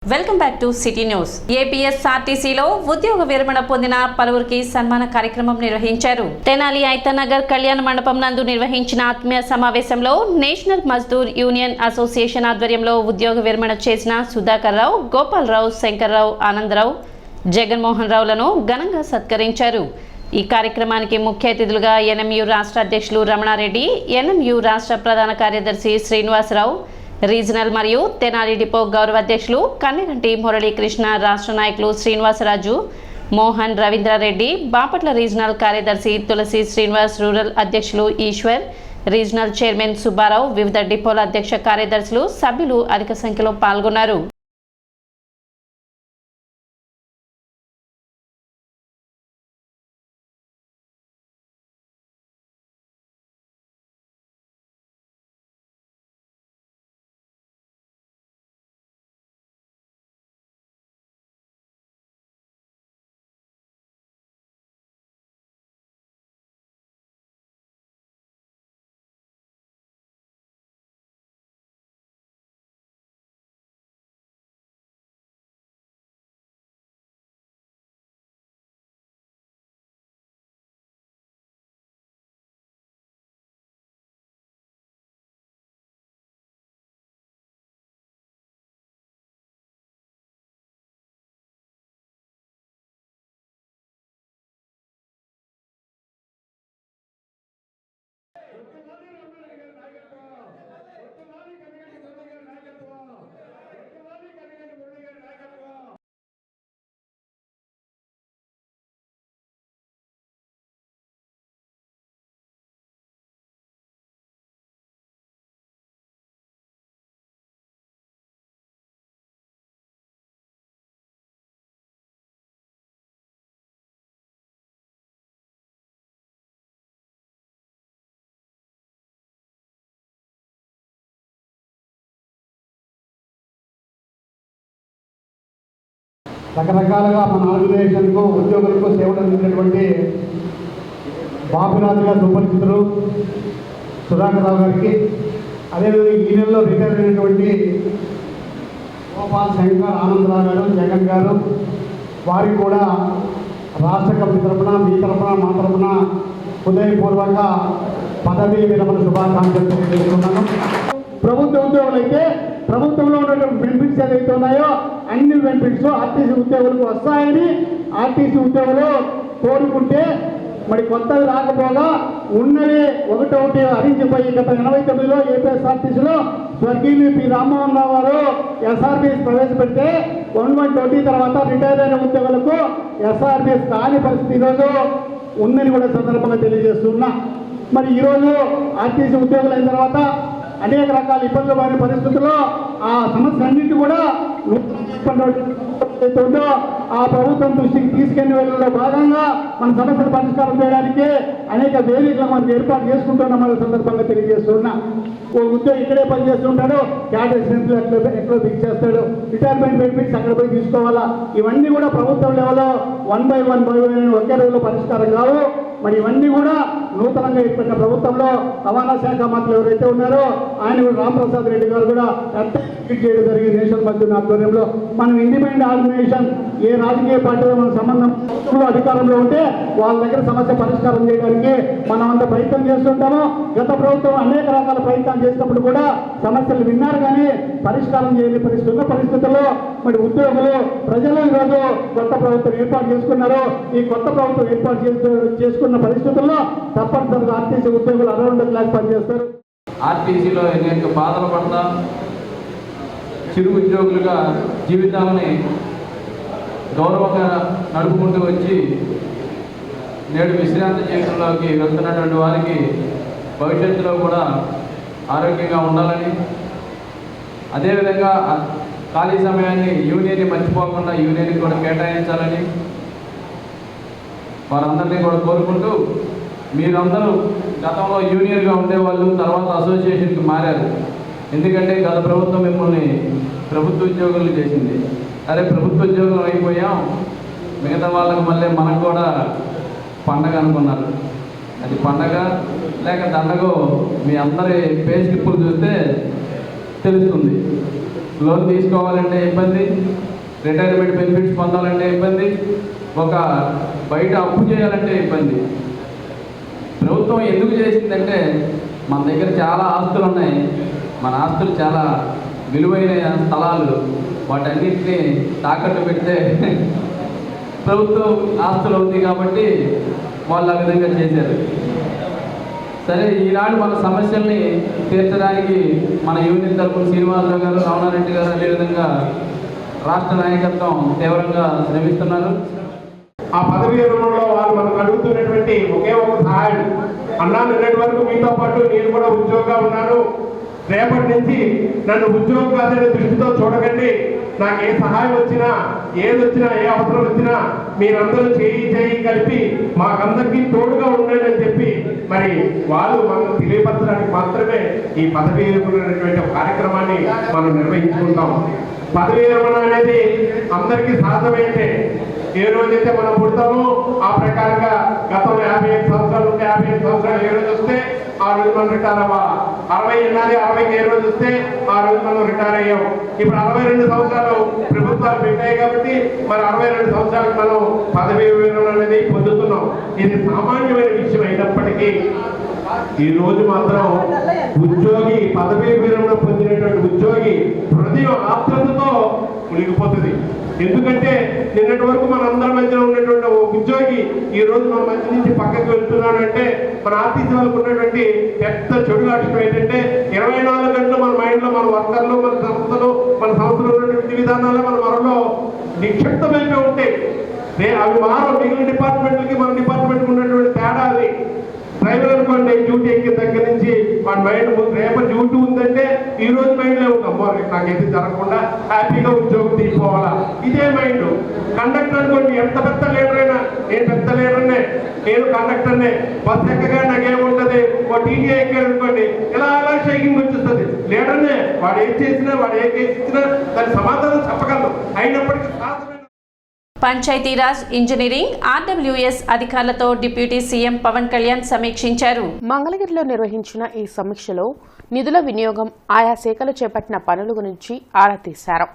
Welcome back to city news. ఏపీఎస్ఆర్టీసీలో ఉద్యోగ విరమణ పొందిన పలువురికి సన్మాన కార్యక్రమం నిర్వహించారు. తెనాలి ఐతనగర్ కళ్యాణ మండపం నందు నిర్వహించిన ఆత్మీయ సమావేశంలో నేషనల్ మజ్దూర్ యూనియన్ అసోసియేషన్ ఆధ్వర్యంలో ఉద్యోగ విరమణ చేసిన సుధాకర్ రావు, గోపాలరావు, శంకర్రావు, ఆనందరావు, జగన్మోహన్ రావులను ఘనంగా సత్కరించారు. ఈ కార్యక్రమానికి ముఖ్య అతిథులుగా ఎన్ఎంయు రాష్ట్ర అధ్యక్షులు రమణారెడ్డి, ఎన్ఎంయు రాష్ట్ర ప్రధాన కార్యదర్శి శ్రీనివాసరావు, రీజనల్ మరియు తెనాలి డిపో గౌరవ అధ్యక్షులు కన్నెగంటి మురళీకృష్ణ, రాష్ట్ర నాయకులు శ్రీనివాసరాజు, మోహన్, రవీంద్రారెడ్డి, బాపట్ల రీజనల్ కార్యదర్శి తులసి శ్రీనివాస్, రూరల్ అధ్యక్షులు ఈశ్వర్, రీజనల్ చైర్మన్ సుబ్బారావు, వివిధ డిపోల అధ్యక్ష కార్యదర్శులు, సభ్యులు అధిక సంఖ్యలో పాల్గొన్నారు. రకరకాలుగా మన ఆర్గనైజేషన్కు ఉద్యోగులకు సేవలు అందించినటువంటి బాబురాజుగా సుపరిచితులు సుధాకర్ రావు గారికి, అదేవిధంగా ఈ నెలలో రిటైర్ అయినటువంటి గోపాల్, శంకర్, ఆనందరావు గారు, జగన్ గారు, వారికి కూడా రాష్ట్ర కమిటీ తరఫున, మీ తరఫున, మా తరఫున హృదయపూర్వక పదవీ విరమణ శుభాకాంక్షలు తెలియజేస్తున్నాను. ప్రభుత్వ ఉద్యోగులు అయితే ప్రభుత్వంలో ఉన్నటువంటి బెనిఫిట్స్ ఏదైతే ఉన్నాయో అన్ని బెనిఫిట్స్ ఆర్టీసీ ఉద్యోగులకు వస్తాయని ఆర్టీసీ ఉద్యోగులు కోరుకుంటే, మరి కొత్తవి రాకపోగా ఉన్నవి ఒకటొకటి హరించిపోయి గత 89లో ఏపీఎస్ఆర్టీసీలో స్వర్గీయులు పి రామ్మోహన్ రావు గారు ఎస్ఆర్బిఎస్ ప్రవేశపెడితే 1/20 తర్వాత రిటైర్ అయిన ఉద్యోగులకు ఎస్ఆర్బిఎస్ కాని పరిస్థితి ఈరోజు ఉందని కూడా సందర్భంగా తెలియజేస్తున్నా. మరి ఈరోజు ఆర్టీసీ ఉద్యోగులు అయిన తర్వాత అనేక రకాల ఇబ్బందులు పడిన పరిస్థితుల్లో ఆ సమస్య అన్నింటి కూడా ఉందో ఆ ప్రభుత్వం దృష్టికి తీసుకెళ్లి వెళ్ళడంలో భాగంగా మన సమస్యలు పరిష్కారం చేయడానికి అనేక వేదికలు మనం ఏర్పాటు చేసుకుంటున్నాం సందర్భంగా తెలియజేస్తున్నా. ఓ ఉద్యోగి ఇక్కడే పనిచేస్తుంటాడు, క్యాడర్ స్ట్రెంత్ ఎక్కడో ఫిక్స్ చేస్తాడు, రిటైర్మెంట్ బెనిఫిట్స్ అక్కడ పోయి తీసుకోవాలా. ఇవన్నీ కూడా ప్రభుత్వం లెవెల్లో 1 by 1 ఒకే రోజులో పరిష్కారం కావు. మరి ఇవన్నీ కూడా నూతనంగా ఏర్పడిన ప్రభుత్వంలో రవాణా శాఖ మంత్రులు ఎవరైతే ఉన్నారో ఆయన కూడా రామప్రసాద్ రెడ్డి గారు కూడా చేయడం జరిగింది. నేషనల్ మజ్దూర్ ఆధ్వర్యంలో మనం ఇండిపెండెంట్ ఆర్గనైజేషన్, ఏ రాజకీయ పార్టీలో మన సంబంధం అధికారంలో ఉంటే వాళ్ళ దగ్గర సమస్య పరిష్కారం చేయడానికి మనం అంత ప్రయత్నం చేస్తుంటాము. గత ప్రభుత్వం అనేక రకాల ప్రయత్నాలు చేసినప్పుడు కూడా సమస్యలు విన్నారు, కానీ పరిష్కారం చేయని పరిస్థితుల్లో మరి ఉద్యోగులు, ప్రజలు ఈరోజు కొత్త ప్రభుత్వం ఏర్పాటు చేసుకున్నారు. ఈ కొత్త ప్రభుత్వం ఏర్పాటు చేసుకున్న పరిస్థితుల్లో తప్పనిసరిగా ఆర్టీసీ ఉద్యోగులు అరౌండ్ క్లాస్ పనిచేస్తారు. ఆర్టీసీలో అనేక బాధలు పడతా చిరు ఉద్యోగులుగా జీవితాలని గౌరవంగా నడుపుకుంటూ వచ్చి నేడు విశ్రాంతి జీవితంలోకి వెళ్తున్నటువంటి వారికి భవిష్యత్తులో కూడా ఆరోగ్యంగా ఉండాలని, అదేవిధంగా ఖాళీ సమయాన్ని యూనియన్ని మర్చిపోకుండా యూనియన్కి కూడా కేటాయించాలని వారందరినీ కూడా కోరుకుంటూ, మీరందరూ గతంలో యూనియన్గా ఉండేవాళ్ళు తర్వాత అసోసియేషన్కి మారారు. ఎందుకంటే గత ప్రభుత్వం మిమ్మల్ని ప్రభుత్వ ఉద్యోగులు చేసింది. అరే ప్రభుత్వ ఉద్యోగులు అయిపోయాం, మిగతా వాళ్ళకి మళ్ళీ మనకు కూడా పండగ అనుకున్నారు. అది పండగ లేక దండగో మీ అందరి పే స్లిప్పులు చూస్తే తెలుస్తుంది. లోన్ తీసుకోవాలంటే ఇబ్బంది, రిటైర్మెంట్ బెనిఫిట్స్ పొందాలంటే ఇబ్బంది, ఒక బయట అప్పు చేయాలంటే ఇబ్బంది. ప్రభుత్వం ఎందుకు చేసిందంటే మన దగ్గర చాలా ఆస్తులు ఉన్నాయి, మన ఆస్తులు చాలా విలువైన స్థలాలు, వాటన్నిటిని తాకట్టు పెడితే ప్రభుత్వం ఆస్తులు అవుతాయి కాబట్టి వాళ్ళు ఆ విధంగా చేశారు. సరే, ఈనాడు మన సమస్యల్ని తీర్చడానికి మన యూనియన్ తరపున శ్రీనివాసరావు గారు, రమణారెడ్డి గారు అదేవిధంగా రాష్ట్ర నాయకత్వం తీవ్రంగా శ్రమిస్తున్నారు. ఆ పదవి విరమణలో వాళ్ళు మనకు అడుగుతున్నటువంటి ఒకే ఒక సహాయం, అన్నా నిన్నటి వరకు మీతో పాటు నేను కూడా ఉద్యోగంగా ఉన్నాను, రేపటి నుంచి నన్ను ఉద్యోగం కాదనే దృష్టితో చూడకండి, నాకు ఏ సహాయం వచ్చినా ఏది వచ్చినా ఏ అవసరం వచ్చినా మీరందరూ చేయి కలిపి మాకందరికీ తోడుగా ఉండండి అని చెప్పి మరి వాళ్ళు మనం తెలియపరచడానికి మాత్రమే ఈ పదవీ విరమణ కార్యక్రమాన్ని మనం నిర్వహించుకుంటాం. పదవీ విరమణ అనేది అందరికీ సాధ్యమైతే ఏ రోజైతే మనం పుడతామో ఆ ప్రకారంగా గతంలో 55 సంవత్సరాలు ఉంటే 55 సంవత్సరాలు ఏ రోజు వస్తే ఆ రోజు మనం రిటైర్ అవ్వాలి. 60 వెళ్ళాలి, 60కి ఏ రోజు వస్తే ఆ రోజు మనం రిటైర్ అయ్యాం. ఇప్పుడు 62 సంవత్సరాలు ప్రభుత్వాలు పెట్టాయి కాబట్టి మరి 62 సంవత్సరాలకు మనం పదవీ విరమణ అనేది పొందుతున్నాం. ఇది సామాన్యమైన విషయం అయినప్పటికీ ఈ రోజు మాత్రం ఉద్యోగి పదవీ విరమణ పొందినటువంటి ఉద్యోగి హృదయం ఆత్మతతో మునిగిపోతుంది. ఎందుకంటే నిన్నటి వరకు మన అందరి మధ్యలో ఉన్నటువంటి ఉద్యోగి ఈ రోజు మన మధ్య నుంచి పక్కకి వెళ్తున్నాడంటే మన ఆర్టీసీ వాళ్ళకు ఉన్నటువంటి పెద్ద చెడు లక్షణం ఏంటంటే 24 గంటలు మన మైండ్లో మన వర్కర్లు, మన సంస్థలు ఉన్నటువంటి విధానాలు మన మనలో నిక్షిప్తమైపోయి ఉంటాయి. అవి మారో మిగిలిన డిపార్ట్మెంట్లకి మన డిపార్ట్మెంట్కి ఉన్నటువంటి తేడా అది. డ్రైవర్ అనుకోండి, డ్యూటీ ఎక్కిన దగ్గర నుంచి మన మైండ్ రేపటి డ్యూటీ ఉందంటే ఈ రోజు మైండ్లో ఉంటాం, నాకైతే జరగకుండా హ్యాపీగా ఉద్యోగం తీసుకోవాలా, ఇదే మైండ్. కండక్టర్ అనుకోండి, ఎంత పెద్ద లీడర్ అయినా, నేను పెద్ద లీడర్నే, నేను కండక్టర్నే, బస్ ఎక్కగా నాకేముంటుంది, ఓ టీటీ ఎక్కాడు అనుకోండి ఇలా షేకింగ్ వచ్చేస్తుంది. లీడర్నే, వాడు ఏం చేసినా వాడు ఏ కేసు ఇచ్చినా దాని సమాధానం చెప్పగలరు. అయినప్పటికీ పంచాయతీరాజ్, ఇంజనీరింగ్, ఆర్డబ్ల్యూఎస్ అధికారులతో డిప్యూటీ సీఎం పవన్ కళ్యాణ్ సమీక్షించారు. మంగళగిరిలో నిర్వహించిన ఈ సమీక్షలో నిధుల వినియోగం, ఆయా శాఖలు చేపట్టిన పనుల గురించి ఆరా తీశారు.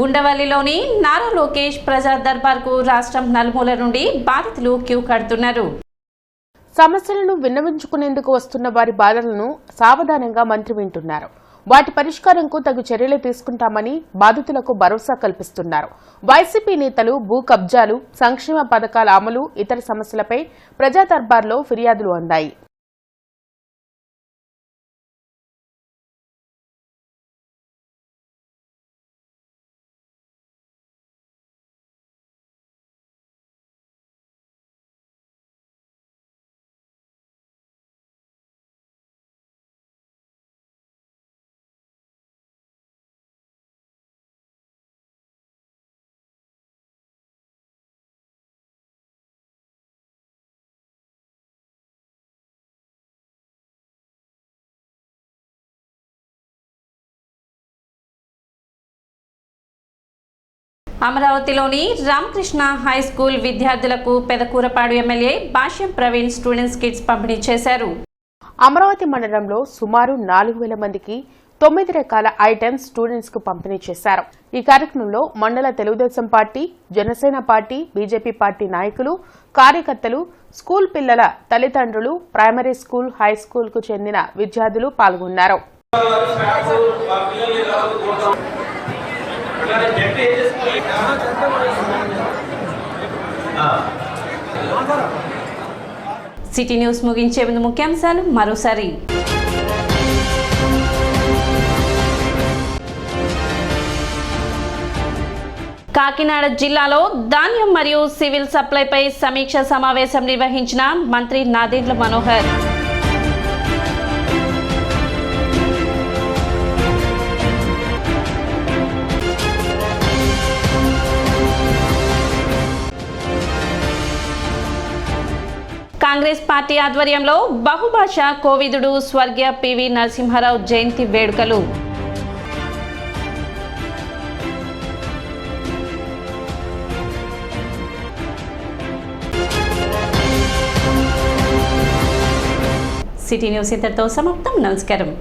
ఉండవల్లిలోని నారా లోకేష్ ప్రజా దర్బార్కు రాష్ట్రం నలుమూల నుండి బాధితులు క్యూ కడుతున్నారు. సమస్యలను విన్నవించుకునేందుకు వస్తున్న వారి బాధలను సావధానంగా మంత్రి వింటున్నారు. వాటి పరిష్కారంకు తగు చర్యలు తీసుకుంటామని బాధితులకు భరోసా కల్పిస్తున్నారు. వైసీపీ నేతలు భూ కబ్జాలు, సంక్షేమ పథకాల అమలు, ఇతర సమస్యలపై ప్రజా దర్బార్లో ఫిర్యాదులు అందాయి. అమరావతిలోని రామకృష్ణ హై స్కూల్ విద్యార్థులకు పెదకూరపాడు ఎమ్మెల్యే భాష్యం ప్రవీణ్ స్టూడెంట్స్ కిట్స్ పంపిణీ చేశారు. అమరావతి మండలంలో సుమారు 4000 మందికి 9 రకాల ఐటమ్స్ స్టూడెంట్స్ కు పంపిణీ చేశారు. ఈ కార్యక్రమంలో మండల Telugu Desam party, Janasena party, BJP party నాయకులు, కార్యకర్తలు, స్కూల్ పిల్లల తల్లిదండ్రులు, ప్రైమరీ స్కూల్, హై స్కూల్ కు చెందిన విద్యార్థులు పాల్గొన్నారు. సిటీ న్యూస్ ముగించే ముందు ముఖ్యాంశాలు మరోసారి. కాకినాడ జిల్లాలో ధాన్యం మరియు సివిల్ సప్లైపై సమీక్ష సమావేశం నిర్వహించిన మంత్రి నాదెండ్ల మనోహర్. కాంగ్రెస్ పార్టీ ఆధ్వర్యంలో బహుభాషా కోవిదుడు స్వర్గీయ పివి నరసింహారావు జయంతి వేడుకలు. సిటీ న్యూస్ ఇంతటితో సమాప్తం. నమస్కారం.